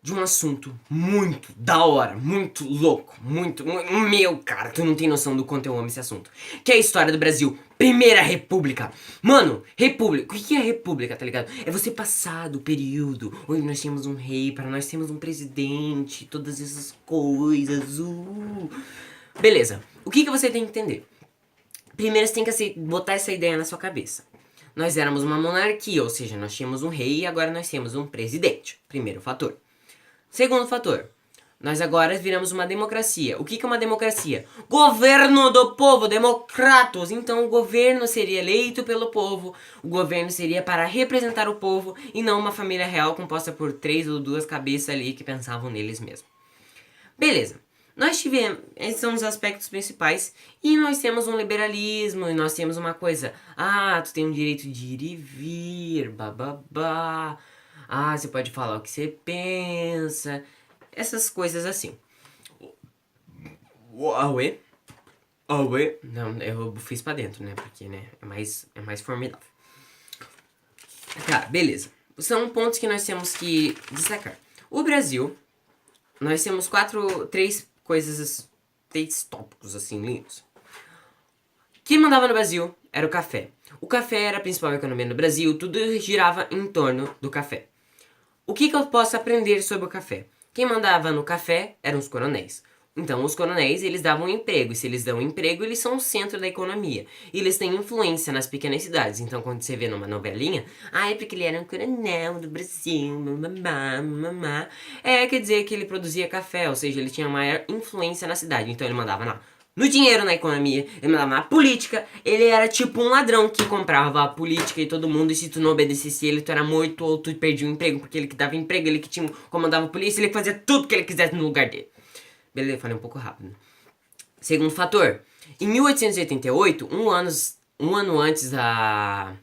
De um assunto muito da hora, muito louco, meu, cara, tu não tem noção do quanto eu amo esse assunto. Que é a história do Brasil, Primeira República. Mano, República, o que é República, tá ligado? É você passar do período onde nós tínhamos um rei, para nós temos um presidente, todas essas coisas. Beleza, o que você tem que entender? Primeiro você tem que botar essa ideia na sua cabeça. Nós éramos uma monarquia, ou seja, nós tínhamos um rei e agora nós temos um presidente. Primeiro fator. Segundo fator, nós agora viramos uma democracia. O que é uma democracia? Governo do povo, democratos. Então o governo seria eleito pelo povo, o governo seria para representar o povo e não uma família real composta por 3 ou 2 cabeças ali que pensavam neles mesmos. Beleza. Nós tivemos, esses são os aspectos principais, e nós temos um liberalismo, e nós temos uma coisa, tu tem o direito de ir e vir, bababá, você pode falar o que você pensa, essas coisas assim. Auê, auê, não, eu fiz pra dentro, né, porque, né, é mais formidável. Tá, beleza. São pontos que nós temos que destacar. O Brasil, nós temos três coisas, 3 tópicos assim lindos. Quem mandava no Brasil era o café. O café era a principal economia no Brasil, tudo girava em torno do café. O que eu posso aprender sobre o café? Quem mandava no café eram os coronéis. Então, os coronéis, eles davam emprego, e se eles dão emprego, eles são o centro da economia. E eles têm influência nas pequenas cidades. Então, quando você vê numa novelinha, é porque ele era um coronel do Brasil, mamá, mamá. Quer dizer que ele produzia café, ou seja, ele tinha maior influência na cidade. Então, ele mandava no dinheiro, na economia, ele mandava na política. Ele era tipo um ladrão que comprava a política e todo mundo, e se tu não obedecesse ele, tu era morto ou tu perdia o emprego, porque ele que dava emprego, ele que comandava a polícia, ele que fazia tudo que ele quisesse no lugar dele. Beleza, falei um pouco rápido. Segundo fator, em 1888, um ano antes da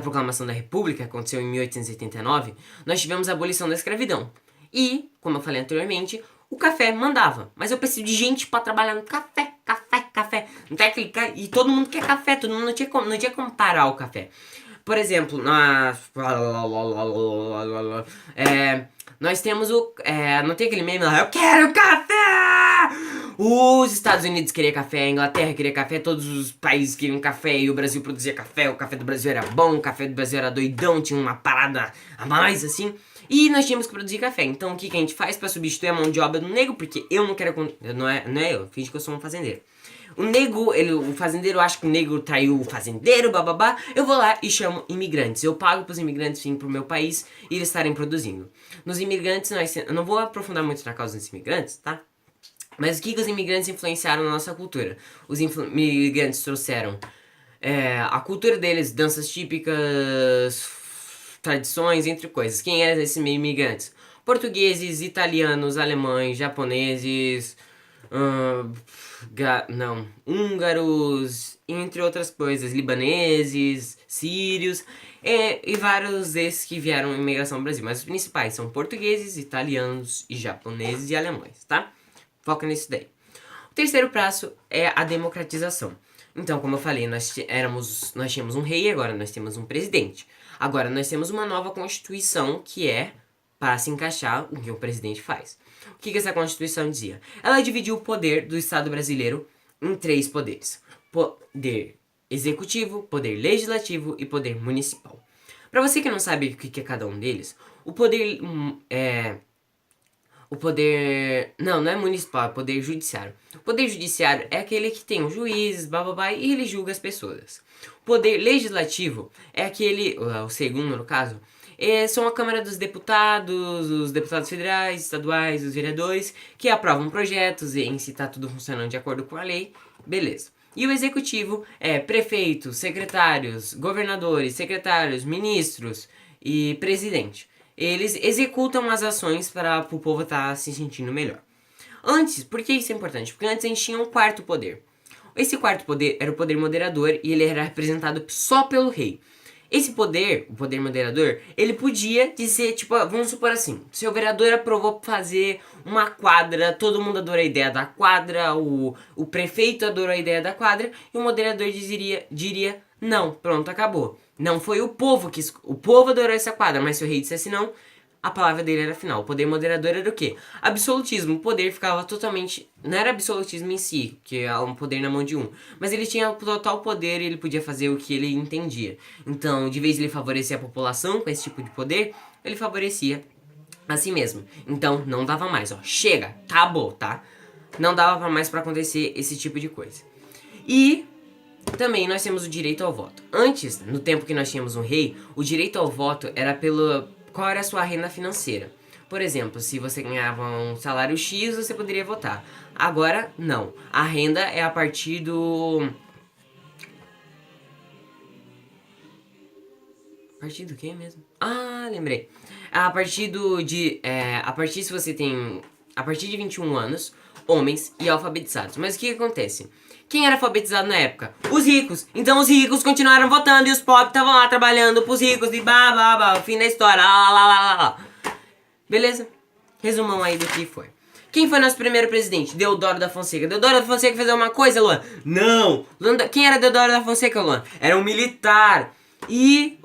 proclamação da República, que aconteceu em 1889, nós tivemos a abolição da escravidão. E, como eu falei anteriormente, o café mandava. Mas eu preciso de gente pra trabalhar no café, café, café. Não tem aquele, e todo mundo quer café, todo mundo não tinha como parar o café. Por exemplo, nós temos não tem aquele meme lá, eu quero café! Os Estados Unidos queriam café, a Inglaterra queria café, todos os países queriam café e o Brasil produzia café, o café do Brasil era bom, o café do Brasil era doidão, tinha uma parada a mais assim. E nós tínhamos que produzir café. Então o que a gente faz pra substituir a mão de obra do negro? Porque eu não quero. Não é eu, finge que eu sou um fazendeiro. O fazendeiro acha que o negro traiu o fazendeiro, bababá. Eu vou lá e chamo imigrantes. Eu pago pros imigrantes virem pro meu país e eles estarem produzindo. Nos imigrantes, eu não vou aprofundar muito na causa dos imigrantes, tá? Mas o que os imigrantes influenciaram na nossa cultura? Os imigrantes trouxeram a cultura deles, danças típicas, tradições, entre coisas. Quem eram esses imigrantes? Portugueses, italianos, alemães, japoneses, húngaros, entre outras coisas, libaneses, sírios, e vários desses que vieram em imigração ao Brasil. Mas os principais são portugueses, italianos, e japoneses e alemães, tá? Foca nisso daí. O terceiro passo é a democratização. Então, como eu falei, nós tínhamos um rei, agora nós temos um presidente. Agora nós temos uma nova constituição que é para se encaixar o que o presidente faz. O que essa constituição dizia? Ela dividiu o poder do Estado brasileiro em 3 poderes: poder executivo, poder legislativo e poder municipal. Para você que não sabe o que é cada um deles, o poder não é municipal, é poder judiciário. O poder judiciário é aquele que tem os juízes, bababá, e ele julga as pessoas. O poder legislativo é aquele, o segundo no caso, são a Câmara dos Deputados, os deputados federais, estaduais, os vereadores, que aprovam projetos e se tá tudo funcionando de acordo com a lei, beleza. E o executivo é prefeitos, secretários, governadores, secretários, ministros e presidente. Eles executam as ações para o povo estar se sentindo melhor. Antes, por que isso é importante? Porque antes a gente tinha um quarto poder. Esse quarto poder era o poder moderador e ele era representado só pelo rei. Esse poder, o poder moderador, ele podia dizer, tipo, vamos supor assim, se o vereador aprovou fazer uma quadra, todo mundo adorou a ideia da quadra, o prefeito adorou a ideia da quadra, e o moderador diria não, pronto, acabou. Não foi o povo o povo adorou essa quadra, mas se o rei dissesse não, a palavra dele era final. O poder moderador era o quê? Absolutismo. O poder ficava totalmente... Não era absolutismo em si, que é um poder na mão de um. Mas ele tinha total poder e ele podia fazer o que ele entendia. Então, de vez de ele favorecer a população com esse tipo de poder, ele favorecia a si mesmo. Então, não dava mais, ó. Chega, acabou, tá? Não dava mais pra acontecer esse tipo de coisa. E... também nós temos o direito ao voto. Antes, no tempo que nós tínhamos um rei, o direito ao voto era pelo... qual era a sua renda financeira. Por exemplo, se você ganhava um salário X, você poderia votar. Agora, não. A renda é a partir do... A partir do quê mesmo? Ah, lembrei. A partir a partir se você tem... A partir de 21 anos, homens e alfabetizados. Mas o que acontece? Quem era alfabetizado na época? Os ricos. Então os ricos continuaram votando e os pobres estavam lá trabalhando pros ricos e blá blá blá. Fim da história. Lá, lá, lá, lá, lá. Beleza? Resumão aí do que foi. Quem foi nosso primeiro presidente? Deodoro da Fonseca. Deodoro da Fonseca fez alguma coisa, Luan? Não! Quem era Deodoro da Fonseca, Luan? Era um militar. E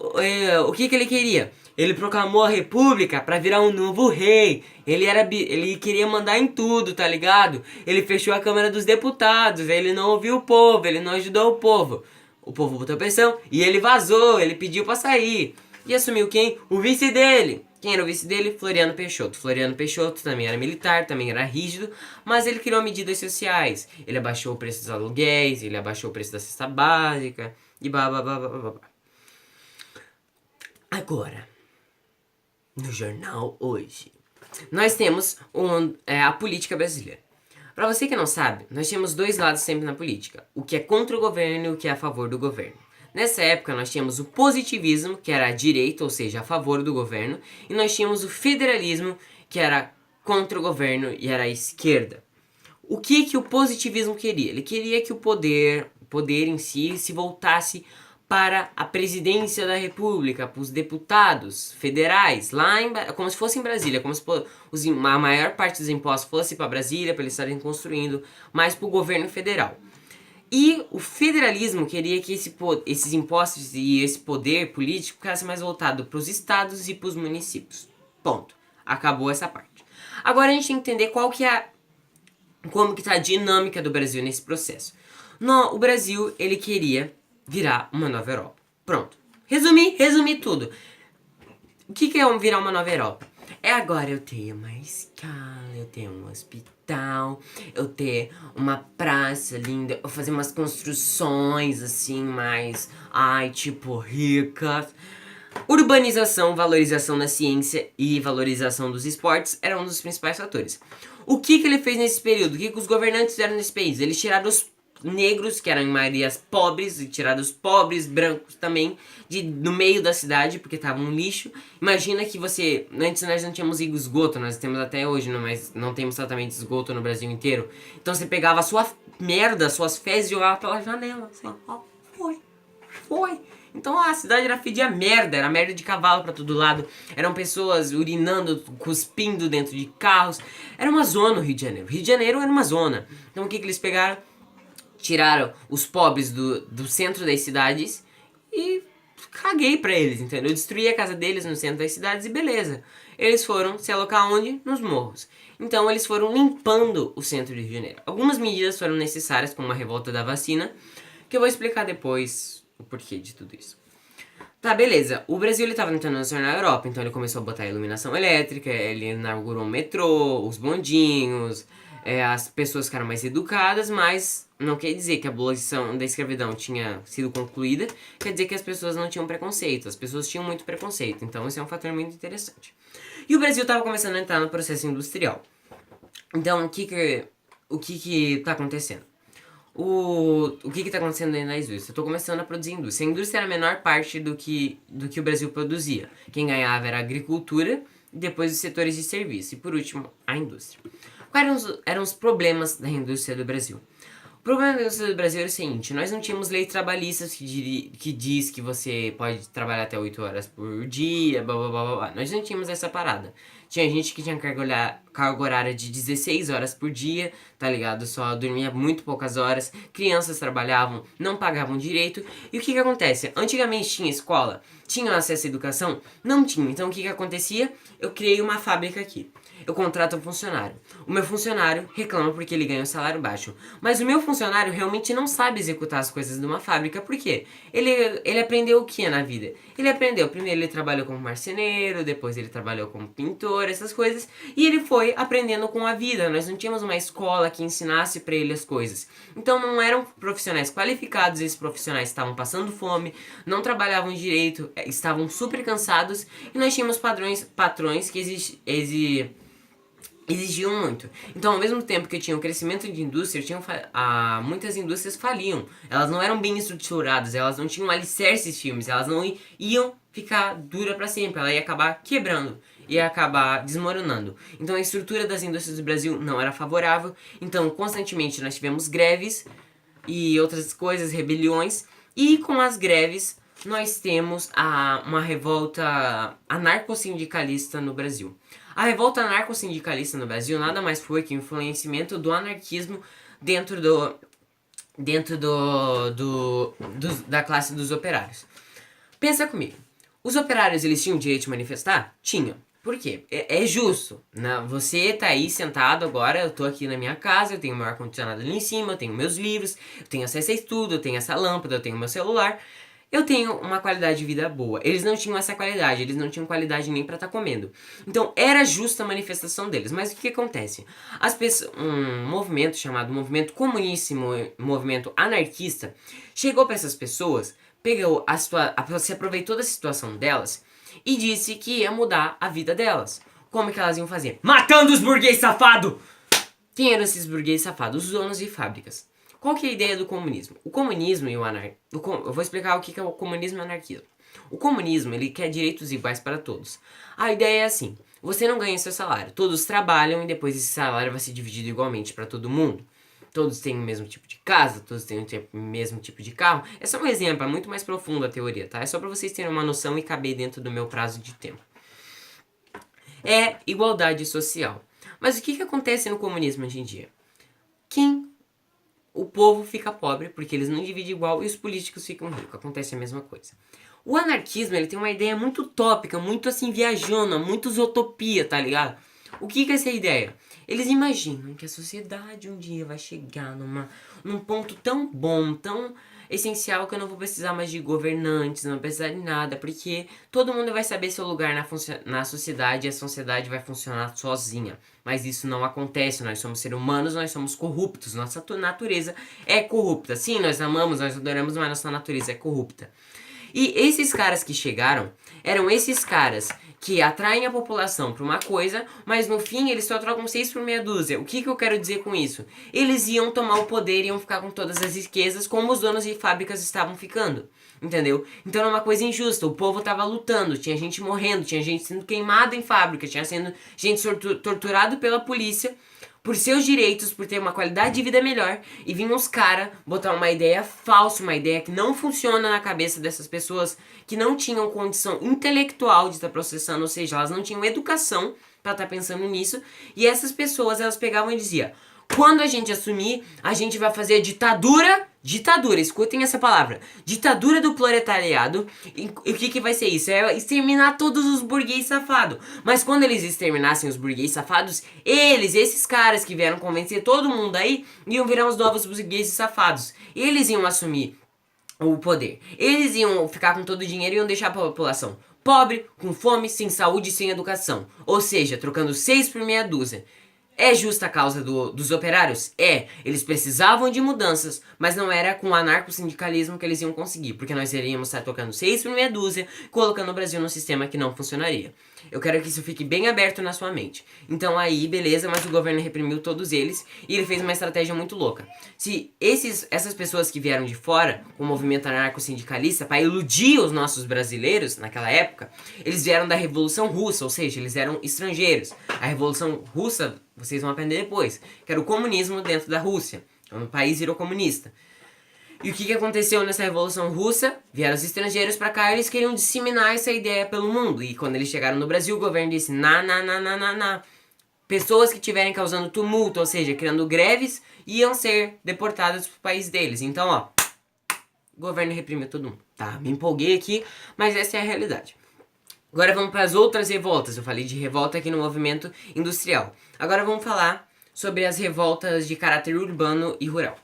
o que ele queria? Ele proclamou a república pra virar um novo rei. Ele queria mandar em tudo, tá ligado? Ele fechou a Câmara dos Deputados. Ele não ouviu o povo, ele não ajudou o povo. O povo botou pressão e ele vazou, ele pediu pra sair. E assumiu quem? O vice dele. Quem era o vice dele? Floriano Peixoto. Floriano Peixoto também era militar, também era rígido, mas ele criou medidas sociais. Ele abaixou o preço dos aluguéis, ele abaixou o preço da cesta básica e blá blá blá blá blá blá. Agora, no jornal hoje, nós temos a política brasileira. Pra você que não sabe, nós temos dois lados sempre na política. O que é contra o governo e o que é a favor do governo. Nessa época nós tínhamos o positivismo, que era a direita, ou seja, a favor do governo. E nós tínhamos o federalismo, que era contra o governo e era a esquerda. O que o positivismo queria? Ele queria que o poder em si se voltasse para a presidência da república, para os deputados federais, como se fosse em Brasília, como se a maior parte dos impostos fosse para Brasília, para eles estarem construindo, mas para o governo federal. E o federalismo queria que esses impostos e esse poder político ficasse mais voltado para os estados e para os municípios. Ponto. Acabou essa parte. Agora a gente tem que entender como que está a dinâmica do Brasil nesse processo. O Brasil, ele queria virar uma nova Europa. Pronto. Resumi tudo. O que é virar uma nova Europa? É agora eu ter uma escala, eu ter um hospital, eu ter uma praça linda, eu fazer umas construções assim mais, tipo, ricas. Urbanização, valorização da ciência e valorização dos esportes eram um dos principais fatores. O que ele fez nesse período? O que os governantes fizeram nesse país? Eles tiraram os negros, que eram em maioria pobres, e tiraram os pobres, brancos também, no meio da cidade, porque tava um lixo. Imagina que antes nós não tínhamos esgoto, nós temos até hoje, mas não temos tratamento de esgoto no Brasil inteiro. Então você pegava a sua merda, suas fezes e jogava pela janela, assim, ó, foi. Então a cidade fedia merda, era merda de cavalo pra todo lado. Eram pessoas urinando, cuspindo dentro de carros. Era uma zona o Rio de Janeiro. Rio de Janeiro era uma zona. Então o que eles pegaram? Tiraram os pobres do centro das cidades e caguei pra eles, entendeu? Eu destruí a casa deles no centro das cidades e beleza. Eles foram se alocar onde? Nos morros. Então eles foram limpando o centro do Rio de Janeiro. Algumas medidas foram necessárias, como a revolta da vacina, que eu vou explicar depois o porquê de tudo isso. Tá, beleza. O Brasil ele tava tentando se tornar a Europa, então ele começou a botar iluminação elétrica, ele inaugurou o metrô, os bondinhos, as pessoas ficaram mais educadas, mas não quer dizer que a abolição da escravidão tinha sido concluída, quer dizer que as pessoas não tinham preconceito, as pessoas tinham muito preconceito, então esse é um fator muito interessante. E o Brasil estava começando a entrar no processo industrial. Então, o que tá acontecendo? O que tá acontecendo dentro da indústria? Eu tô começando a produzir indústria. A indústria era a menor parte do que o Brasil produzia. Quem ganhava era a agricultura, depois os setores de serviço e, por último, a indústria. Quais eram os problemas da indústria do Brasil? O problema da indústria do Brasil era o seguinte: nós não tínhamos leis trabalhistas que diz que você pode trabalhar até 8 horas por dia, blá blá blá blá. Nós não tínhamos essa parada. Tinha gente que tinha carga horária de 16 horas por dia, tá ligado? Só dormia muito poucas horas. Crianças trabalhavam, não pagavam direito. E o que acontece? Antigamente tinha escola, tinha acesso à educação? Não tinha. Então o que acontecia? Eu criei uma fábrica aqui. Eu contrato um funcionário. O meu funcionário reclama porque ele ganha um salário baixo. Mas o meu funcionário realmente não sabe executar as coisas de uma fábrica. Por quê? Ele aprendeu o que na vida? Ele aprendeu, primeiro ele trabalhou como marceneiro, depois ele trabalhou como pintor, essas coisas. E ele foi aprendendo com a vida. Nós não tínhamos uma escola que ensinasse pra ele as coisas. Então não eram profissionais qualificados, esses profissionais estavam passando fome, não trabalhavam direito, estavam super cansados. E nós tínhamos patrões que exigiam muito. Então, ao mesmo tempo que tinha um crescimento de indústria, muitas indústrias faliam. Elas não eram bem estruturadas, elas não tinham alicerces firmes, elas não iam ficar dura para sempre, ela ia acabar quebrando, ia acabar desmoronando. Então, a estrutura das indústrias do Brasil não era favorável, então, constantemente nós tivemos greves e outras coisas, rebeliões, e com as greves nós temos uma revolta anarcossindicalista no Brasil. A revolta anarcossindicalista no Brasil nada mais foi que o influenciamento do anarquismo dentro da classe dos operários. Pensa comigo. Os operários, eles tinham o direito de manifestar? Tinham. Por quê? É justo. Né? Você tá aí sentado agora, eu tô aqui na minha casa, eu tenho meu ar-condicionado ali em cima, eu tenho meus livros, eu tenho acesso a estudo, eu tenho essa lâmpada, eu tenho meu celular. Eu tenho uma qualidade de vida boa. Eles não tinham essa qualidade, eles não tinham qualidade nem pra estar comendo. Então era justa a manifestação deles. Mas o que acontece? Um movimento chamado movimento comuníssimo, movimento anarquista, chegou pra essas pessoas, se aproveitou da situação delas e disse que ia mudar a vida delas. Como que elas iam fazer? Matando os burguês safados! Quem eram esses burguês safados? Os donos de fábricas. Qual que é a ideia do comunismo? O comunismo e o anarquismo... Eu vou explicar o que é o comunismo e o anarquismo. O comunismo, ele quer direitos iguais para todos. A ideia é assim, você não ganha seu salário, todos trabalham e depois esse salário vai ser dividido igualmente para todo mundo. Todos têm o mesmo tipo de casa, todos têm o mesmo tipo de carro. É só um exemplo, é muito mais profundo a teoria, tá? É só para vocês terem uma noção e caber dentro do meu prazo de tempo. É igualdade social. Mas o que acontece no comunismo hoje em dia? O povo fica pobre porque eles não dividem igual e os políticos ficam ricos. Acontece a mesma coisa. O anarquismo, ele tem uma ideia muito utópica, muito assim viajona, muito utopia, tá ligado? O que é essa ideia? Eles imaginam que a sociedade um dia vai chegar num ponto tão bom, tão essencial que eu não vou precisar mais de governantes, não vou precisar de nada, porque todo mundo vai saber seu lugar na sociedade e a sociedade vai funcionar sozinha. Mas isso não acontece, nós somos seres humanos, nós somos corruptos, nossa natureza é corrupta. Sim, nós amamos, nós adoramos, mas nossa natureza é corrupta. E esses caras que chegaram, eram esses caras que atraem a população para uma coisa, mas no fim eles só trocam 6 por meia dúzia. O que eu quero dizer com isso? Eles iam tomar o poder e iam ficar com todas as riquezas como os donos de fábricas estavam ficando. Entendeu? Então era uma coisa injusta, o povo tava lutando, tinha gente morrendo, tinha gente sendo queimada em fábrica, tinha sendo gente torturado pela polícia por seus direitos, por ter uma qualidade de vida melhor, e vinham os caras botar uma ideia falsa, uma ideia que não funciona na cabeça dessas pessoas, que não tinham condição intelectual de estar processando, ou seja, elas não tinham educação para estar pensando nisso, e essas pessoas, elas pegavam e diziam, quando a gente assumir, a gente vai fazer ditadura, escutem essa palavra, ditadura do proletariado, e o que vai ser isso? É exterminar todos os burguês safados. Mas quando eles exterminassem os burguês safados, esses caras que vieram convencer todo mundo aí, iam virar os novos burgueses safados. Eles iam assumir o poder. Eles iam ficar com todo o dinheiro e iam deixar a população pobre, com fome, sem saúde e sem educação. Ou seja, trocando 6 por meia dúzia. É justa a causa dos operários? É. Eles precisavam de mudanças, mas não era com o anarcossindicalismo que eles iam conseguir, porque nós iríamos estar tocando 6 por meia dúzia, colocando o Brasil num sistema que não funcionaria. Eu quero que isso fique bem aberto na sua mente. Então aí, beleza, mas o governo reprimiu todos eles e ele fez uma estratégia muito louca. Se essas pessoas que vieram de fora, com o movimento anarcossindicalista, para iludir os nossos brasileiros naquela época, eles vieram da Revolução Russa, ou seja, eles eram estrangeiros. A Revolução Russa, vocês vão aprender depois, que era o comunismo dentro da Rússia. Então, o país virou comunista. E o que aconteceu nessa Revolução Russa? Vieram os estrangeiros pra cá e eles queriam disseminar essa ideia pelo mundo. E quando eles chegaram no Brasil, o governo disse, na. Pessoas que estiverem causando tumulto, ou seja, criando greves, iam ser deportadas pro país deles. Então, ó, o governo reprimiu todo mundo. Tá, me empolguei aqui, mas essa é a realidade. Agora vamos para as outras revoltas. Eu falei de revolta aqui no movimento industrial. Agora vamos falar sobre as revoltas de caráter urbano e rural.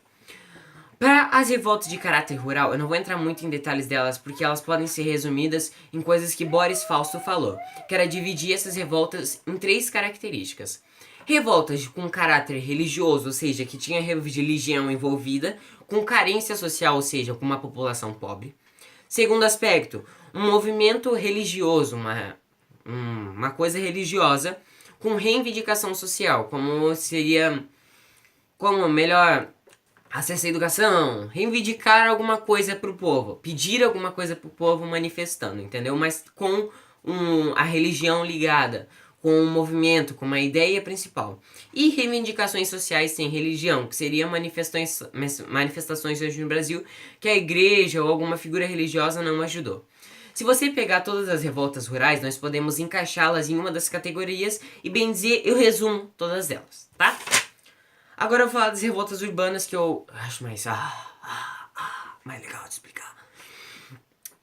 Para as revoltas de caráter rural, eu não vou entrar muito em detalhes delas, porque elas podem ser resumidas em coisas que Boris Fausto falou, que era dividir essas revoltas em 3 características. Revoltas com caráter religioso, ou seja, que tinha religião envolvida, com carência social, ou seja, com uma população pobre. Segundo aspecto, um movimento religioso, uma coisa religiosa, com reivindicação social, como seria, como melhor, acesso à educação, reivindicar alguma coisa pro povo, pedir alguma coisa pro povo manifestando, entendeu? Mas com a religião ligada, com um movimento, com uma ideia principal. E reivindicações sociais sem religião, que seriam manifestações hoje no Brasil que a igreja ou alguma figura religiosa não ajudou. Se você pegar todas as revoltas rurais, nós podemos encaixá-las em uma das categorias e, bem dizer, eu resumo todas elas, tá? Agora eu vou falar das revoltas urbanas que eu acho mais legal de explicar.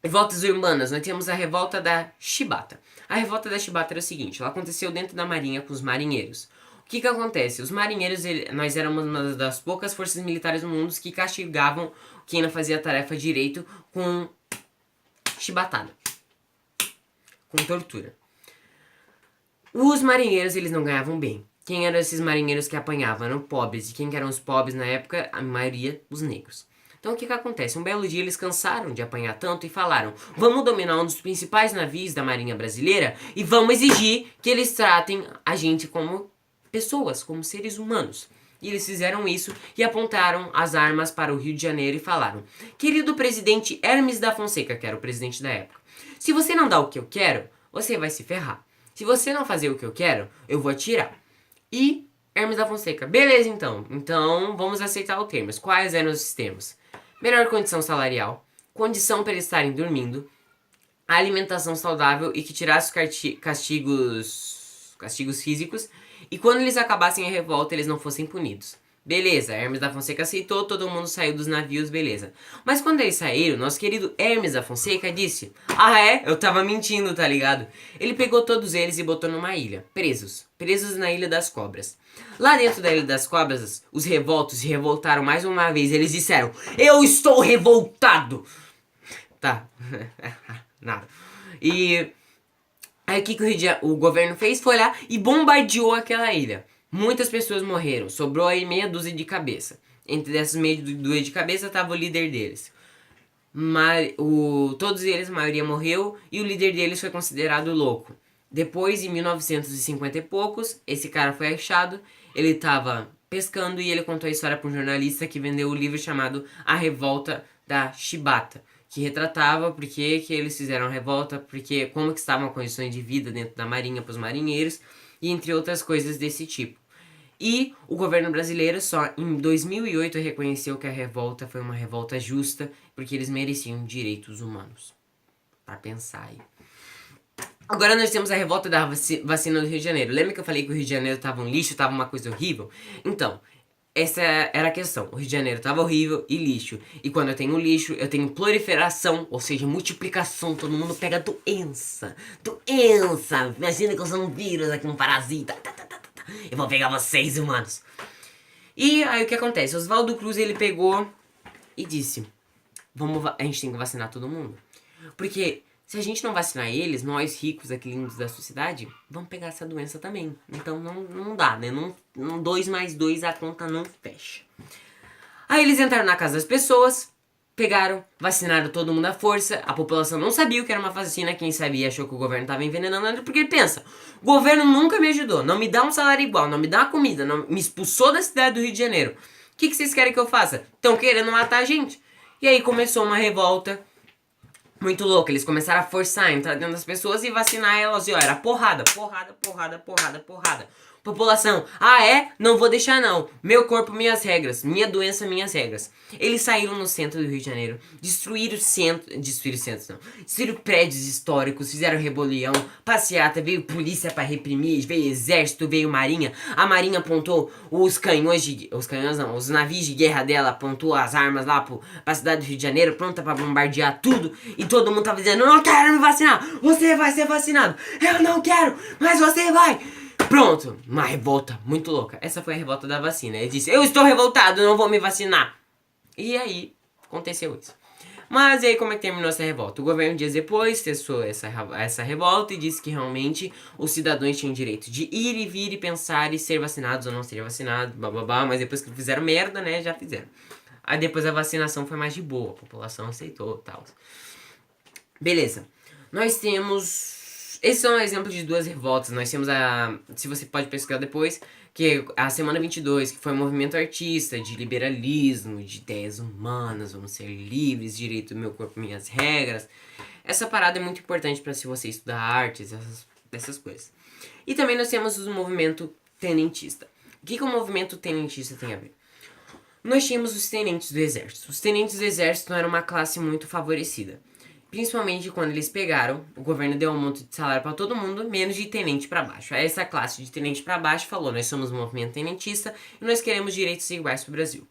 Revoltas urbanas, nós temos a revolta da Chibata. A revolta da Chibata era o seguinte, ela aconteceu dentro da marinha com os marinheiros. O que acontece? Os marinheiros, nós éramos uma das poucas forças militares do mundo que castigavam quem não fazia a tarefa direito com chibatada, com tortura. Os marinheiros, eles não ganhavam bem. Quem eram esses marinheiros que apanhavam? Eram pobres. E quem eram os pobres na época? A maioria, os negros. Então o que acontece? Um belo dia eles cansaram de apanhar tanto e falaram: vamos dominar um dos principais navios da marinha brasileira e vamos exigir que eles tratem a gente como pessoas, como seres humanos. E eles fizeram isso e apontaram as armas para o Rio de Janeiro e falaram: querido presidente Hermes da Fonseca, que era o presidente da época, se você não dá o que eu quero, você vai se ferrar. Se você não fazer o que eu quero, eu vou atirar. E Hermes da Fonseca, beleza então. Então vamos aceitar os termos. Quais eram os termos? Melhor condição salarial, condição para eles estarem dormindo, alimentação saudável e que tirasse castigos físicos, e quando eles acabassem a revolta eles não fossem punidos. Beleza, Hermes da Fonseca aceitou, todo mundo saiu dos navios, beleza. Mas quando eles saíram, nosso querido Hermes da Fonseca disse: ah é? Eu tava mentindo, tá ligado? Ele pegou todos eles e botou numa ilha, presos na Ilha das Cobras. Lá dentro da Ilha das Cobras, os revoltos se revoltaram mais uma vez, eles disseram: eu estou revoltado! Tá, nada. E aí o que o governo fez? Foi lá e bombardeou aquela ilha. Muitas pessoas morreram, sobrou aí meia dúzia de cabeça. Entre essas meia dúzia de cabeça estava o líder deles. Todos eles, a maioria morreu, e o líder deles foi considerado louco. Depois, em 1950 e poucos, esse cara foi achado, ele estava pescando e ele contou a história para um jornalista que vendeu o livro chamado A Revolta da Chibata, que retratava por que eles fizeram a revolta, porque como que estavam as condições de vida dentro da marinha para os marinheiros, e entre outras coisas desse tipo. E o governo brasileiro só em 2008 reconheceu que a revolta foi uma revolta justa, porque eles mereciam direitos humanos. Para pensar aí. Agora nós temos a revolta da vacina do Rio de Janeiro. Lembra que eu falei que o Rio de Janeiro tava um lixo, tava uma coisa horrível? Então, essa era a questão. O Rio de Janeiro tava horrível e lixo. E quando eu tenho lixo, eu tenho proliferação, ou seja, multiplicação. Todo mundo pega doença. Doença! Imagina que eu sou um vírus aqui, um parasita. Eu vou pegar vocês, humanos. E aí o que acontece? Oswaldo Cruz, ele pegou e disse: a gente tem que vacinar todo mundo. Porque se a gente não vacinar eles, nós ricos aqui lindos da sociedade, vamos pegar essa doença também. Então não dá, né? 2 mais 2 a conta não fecha. Aí eles entraram na casa das pessoas, pegaram, vacinaram todo mundo à força. A população não sabia o que era uma vacina. Quem sabia achou que o governo estava envenenando. Porque pensa, o governo nunca me ajudou. Não me dá um salário igual, não me dá uma comida, não me expulsou da cidade do Rio de Janeiro. O que vocês querem que eu faça? Estão querendo matar a gente. E aí começou uma revolta muito louca. Eles começaram a forçar, entrar dentro das pessoas e vacinar elas. E ó, era porrada. População, ah é? Não vou deixar não. Meu corpo, minhas regras. Minha doença, minhas regras. Eles saíram no centro do Rio de Janeiro, destruíram centros não. Destruíram prédios históricos, fizeram rebelião, passeata, veio polícia pra reprimir, veio exército, veio marinha. A marinha apontou os navios de guerra dela, apontou as armas lá pra cidade do Rio de Janeiro, pronta pra bombardear tudo. E todo mundo tava dizendo, não quero me vacinar, você vai ser vacinado. Eu não quero, mas você vai. Pronto, uma revolta muito louca. Essa foi a revolta da vacina. Ele disse, eu estou revoltado, não vou me vacinar. E aí, aconteceu isso. Mas aí, como é que terminou essa revolta? O governo, dias depois, cessou essa revolta e disse que realmente os cidadãos tinham direito de ir e vir e pensar e ser vacinados ou não ser vacinados, bababá. Mas depois que fizeram merda, né, já fizeram. Aí depois a vacinação foi mais de boa, a população aceitou e tal. Beleza. Nós temos... Esses são exemplos de duas revoltas. Nós temos se você pode pesquisar depois, que a Semana 22, que foi um movimento artista de liberalismo, de ideias humanas, vamos ser livres, direito do meu corpo, minhas regras. Essa parada é muito importante para se você estudar artes, essas coisas. E também nós temos o movimento tenentista. O que o movimento tenentista tem a ver? Nós tínhamos os tenentes do exército. Os tenentes do exército eram uma classe muito favorecida. Principalmente quando eles pegaram, o governo deu um monte de salário pra todo mundo, menos de tenente pra baixo. Aí essa classe de tenente pra baixo falou, nós somos um movimento tenentista e nós queremos direitos iguais pro Brasil.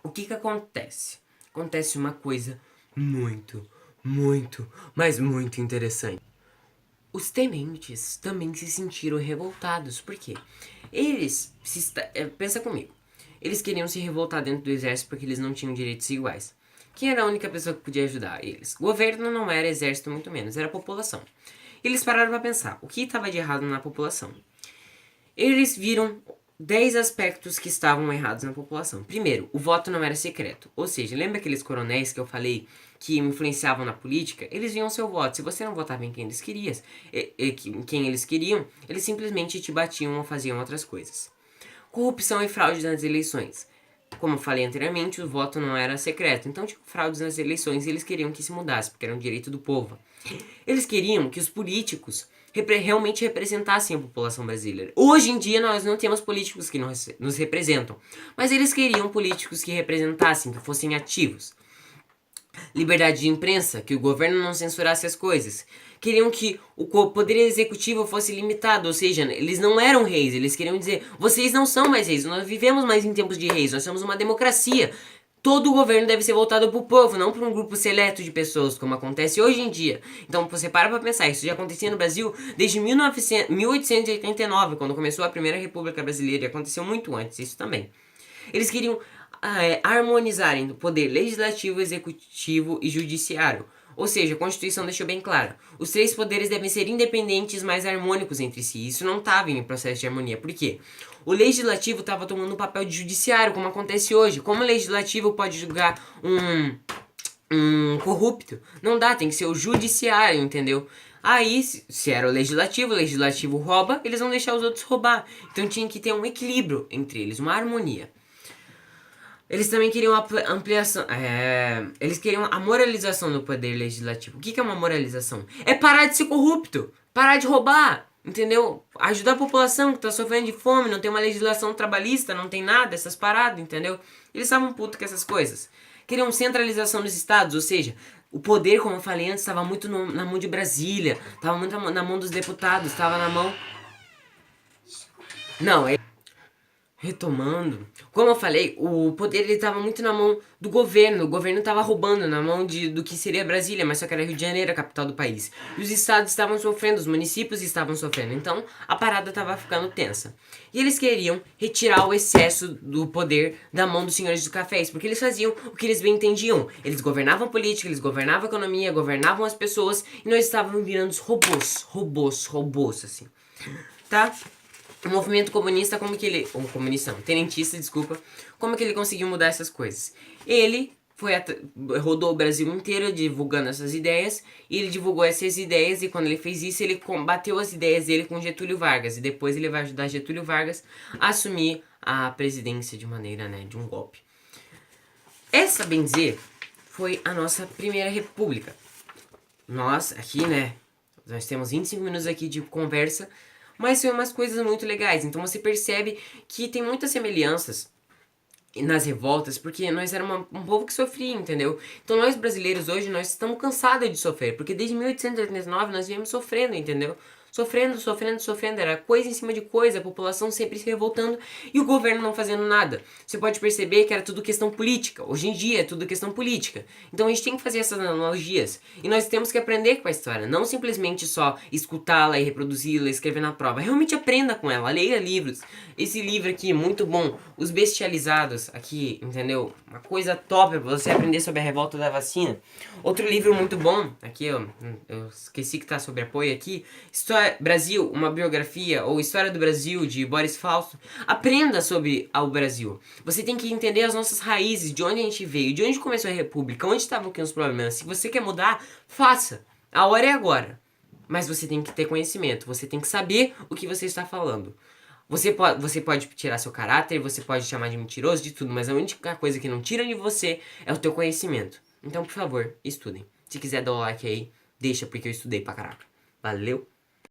O que acontece? Acontece uma coisa muito, mas muito interessante. Os tenentes também se sentiram revoltados, por quê? Pensa comigo, eles queriam se revoltar dentro do exército porque eles não tinham direitos iguais. Quem era a única pessoa que podia ajudar eles? Governo não era, exército muito menos, era a população. Eles pararam para pensar, o que estava de errado na população? Eles viram 10 aspectos que estavam errados na população. Primeiro, o voto não era secreto. Ou seja, lembra aqueles coronéis que eu falei que influenciavam na política? Eles viam seu voto. Se você não votava em quem eles queriam, eles simplesmente te batiam ou faziam outras coisas. Corrupção e fraude nas eleições. Como eu falei anteriormente, o voto não era secreto. Então tinha fraudes nas eleições e eles queriam que se mudasse, porque era um direito do povo. Eles queriam que os políticos realmente representassem a população brasileira. Hoje em dia nós não temos políticos que nos representam. Mas eles queriam políticos que representassem, que fossem ativos. Liberdade de imprensa, que o governo não censurasse as coisas. Queriam que o poder executivo fosse limitado, ou seja, eles não eram reis, eles queriam dizer, vocês não são mais reis, nós vivemos mais em tempos de reis, nós somos uma democracia. Todo o governo deve ser voltado para o povo, não para um grupo seleto de pessoas, como acontece hoje em dia. Então você para pensar, isso já acontecia no Brasil desde 1889, quando começou a Primeira República Brasileira, e aconteceu muito antes, isso também. Eles queriam harmonizarem o poder legislativo, executivo e judiciário. Ou seja, a Constituição deixou bem claro, os três poderes devem ser independentes, mas harmônicos entre si. Isso não estava em processo de harmonia. Por quê? O legislativo estava tomando um papel de judiciário, como acontece hoje. Como o legislativo pode julgar um corrupto? Não dá, tem que ser o judiciário, entendeu? Aí, se era o legislativo rouba, eles vão deixar os outros roubar. Então tinha que ter um equilíbrio entre eles, uma harmonia. Eles também queriam ampliação. Eles queriam a moralização do poder legislativo. O que é uma moralização? É parar de ser corrupto, parar de roubar, entendeu? Ajudar a população que tá sofrendo de fome, não tem uma legislação trabalhista, não tem nada, essas paradas, entendeu? Eles estavam putos com essas coisas. Queriam centralização dos estados, ou seja, o poder, como eu falei antes, estava muito na mão de Brasília, estava muito na mão dos deputados, estava na mão. Não, retomando, como eu falei, o poder estava muito na mão do governo. O governo estava roubando na mão do que seria Brasília, mas só que era Rio de Janeiro, a capital do país. E os estados estavam sofrendo, os municípios estavam sofrendo. Então a parada estava ficando tensa. E eles queriam retirar o excesso do poder da mão dos senhores dos cafés, porque eles faziam o que eles bem entendiam. Eles governavam a política, eles governavam a economia, governavam as pessoas, e nós estávamos virando robôs, assim. Tá? O movimento comunista, como que ele... Ou comunista não, tenentista, desculpa. Como que ele conseguiu mudar essas coisas? Ele rodou o Brasil inteiro divulgando essas ideias. E ele divulgou essas ideias e quando ele fez isso, ele combateu as ideias dele com Getúlio Vargas. E depois ele vai ajudar Getúlio Vargas a assumir a presidência de maneira, né, de um golpe. Essa, bem dizer, foi a nossa primeira república. Nós, aqui, né, nós temos 25 minutos aqui de conversa. mas foi umas coisas muito legais. Então você percebe que tem muitas semelhanças nas revoltas, porque nós éramos um povo que sofria, entendeu? Então nós brasileiros hoje, nós estamos cansados de sofrer, porque desde 1889 nós viemos sofrendo, entendeu? Sofrendo, era coisa em cima de coisa, a população sempre se revoltando e o governo não fazendo nada. Você pode perceber que era tudo questão política, hoje em dia é tudo questão política. Então a gente tem que fazer essas analogias e nós temos que aprender com a história, não simplesmente só escutá-la e reproduzi-la, escrever na prova. Realmente aprenda com ela, leia livros. Esse livro aqui, muito bom, Os Bestializados, aqui, entendeu? Uma coisa top pra você aprender sobre a revolta da vacina. Outro livro muito bom, aqui ó, eu esqueci que tá sobre apoio aqui, História Brasil, uma biografia, ou História do Brasil, de Boris Fausto. Aprenda sobre o Brasil. Você tem que entender as nossas raízes, de onde a gente veio, de onde começou a república, onde estavam aqui os problemas. Se você quer mudar, faça. A hora é agora. Mas você tem que ter conhecimento, você tem que saber o que você está falando. Você pode tirar seu caráter, você pode chamar de mentiroso, de tudo, mas a única coisa que não tira de você é o teu conhecimento. Então, por favor, estudem. Se quiser dar o like aí, deixa, porque eu estudei pra caraca. Valeu!